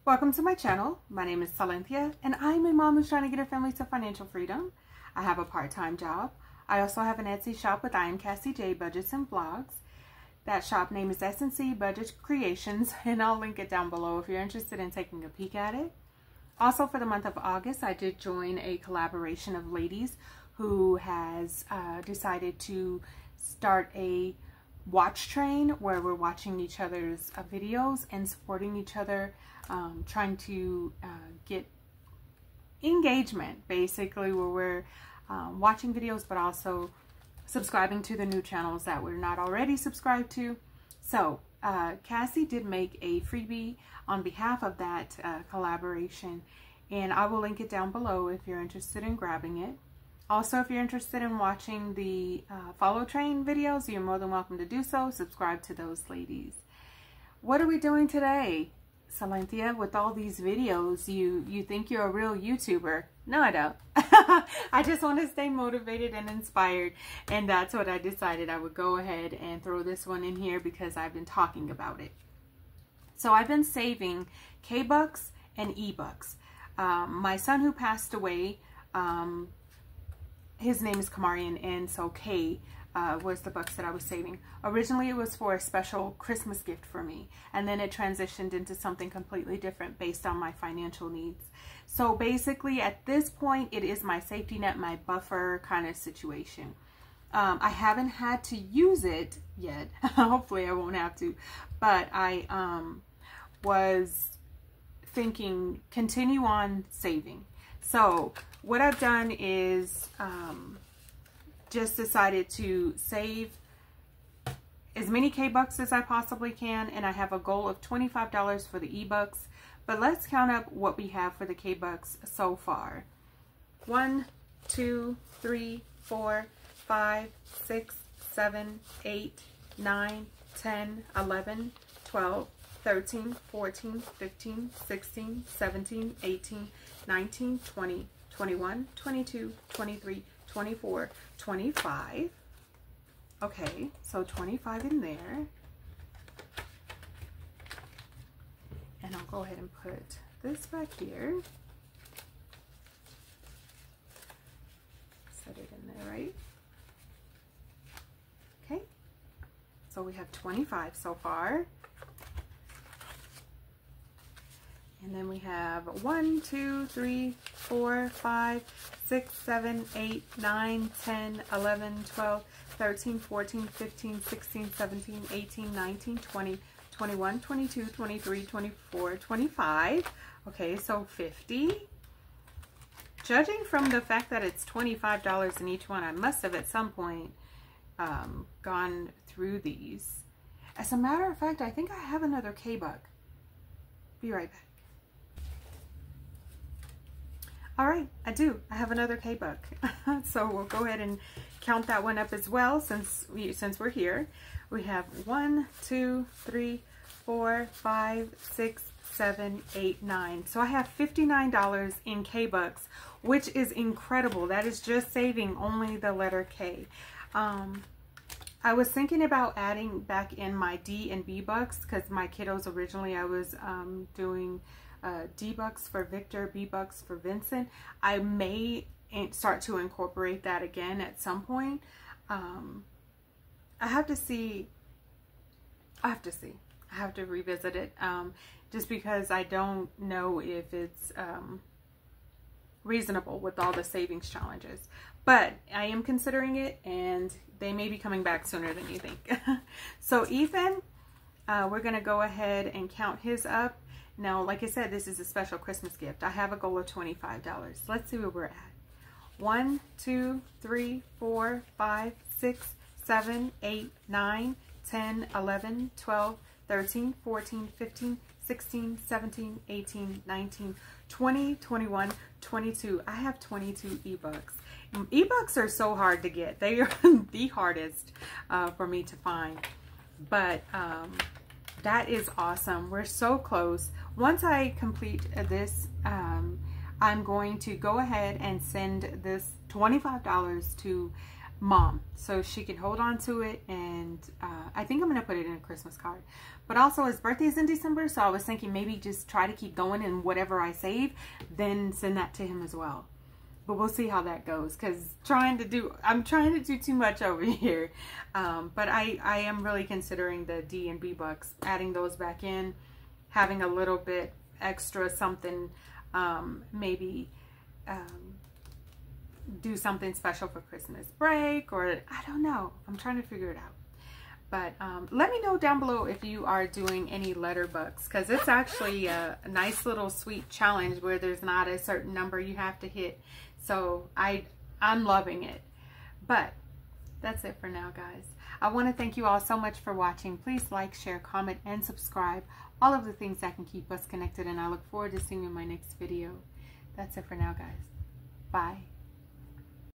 Welcome to my channel. My name is Silynthia and I'm a mom who's trying to get her family to financial freedom. I have a part-time job. I also have an Etsy shop with I am Cassie J Budgets and Vlogs. That shop name is SilynthiaC Budgets Creations, and I'll link it down below if you're interested in taking a peek at it. Also, for the month of August, I did join a collaboration of ladies who has decided to start a watch train where we're watching each other's videos and supporting each other, trying to get engagement, basically, where we're watching videos but also subscribing to the new channels that we're not already subscribed to. So Cassie did make a freebie on behalf of that collaboration, and I will link it down below if you're interested in grabbing it. Also, if you're interested in watching the follow train videos, you're more than welcome to do so. Subscribe to those ladies. What are we doing today, Silynthia? With all these videos, you think you're a real YouTuber. No, I don't. I just want to stay motivated and inspired, and that's what I decided I would go ahead and throw this one in here because I've been talking about it. So I've been saving K-Bucks and E-Bucks. My son who passed away, his name is Kamarian, and so K was the bucks that I was saving. Originally, it was for a special Christmas gift for me, and then it transitioned into something completely different based on my financial needs. So basically, at this point, it is my safety net, my buffer kind of situation. I haven't had to use it yet. Hopefully, I won't have to, but I was thinking continue on saving. So what I've done is just decided to save as many K-Bucks as I possibly can, and I have a goal of $25 for the E-Bucks. But let's count up what we have for the K-Bucks so far. 1, 2, 3, 4, 5, 6, 7, 8, 9, 10, 11, 12, 13, 14, 15, 16, 17, 18, 19, 20, 21, 22, 23, 24, 25. Okay, so 25 in there. And I'll go ahead and put this back here. Set it in there, right? Okay, so we have 25 so far. And then we have 1, 2, 3, 4, 5, 6, 7, 8, 9, 10, 11, 12, 13, 14, 15, 16, 17, 18, 19, 20, 21, 22, 23, 24, 25. Okay, so 50. Judging from the fact that it's $25 in each one, I must have at some point gone through these. As a matter of fact, I think I have another K-Buck. Be right back. All right, I do. I have another K-Buck. So we'll go ahead and count that one up as well since we're here. We have 1, 2, 3, 4, 5, 6, 7, 8, 9. So I have $59 in K-Bucks, which is incredible. That is just saving only the letter K. I was thinking about adding back in my D and B bucks because my kiddos originally I was doing D bucks for Victor, B bucks for Vincent. I may start to incorporate that again at some point. I have to see. I have to revisit it just because I don't know if it's reasonable with all the savings challenges. But I am considering it, and they may be coming back sooner than you think. So Ethan, we're going to go ahead and count his up. Now, like I said, this is a special Christmas gift. I have a goal of $25. Let's see where we're at. 1, 2, 3, 4, 5, 6, 7, 8, 9, 10, 11, 12, 13, 14, 15, 16, 17, 18, 19, 20, 21, 22. I have 22 E-Bucks. E-Bucks are so hard to get. They are the hardest for me to find. But that is awesome. We're so close. Once I complete this, I'm going to go ahead and send this $25 to mom, so she can hold on to it. And I think I'm going to put it in a Christmas card. But also his birthday is in December, so I was thinking maybe just try to keep going, and whatever I save, then send that to him as well. But we'll see how that goes, because I'm trying to do too much over here. But I am really considering the D and B bucks, adding those back in, having a little bit extra something, maybe do something special for Christmas break, or I don't know. I'm trying to figure it out. But let me know down below if you are doing any letter bucks, because it's actually a nice little sweet challenge where there's not a certain number you have to hit. So I'm loving it. But that's it for now, guys. I want to thank you all so much for watching. Please like, share, comment, and subscribe. All of the things that can keep us connected, and I look forward to seeing you in my next video. That's it for now, guys. Bye.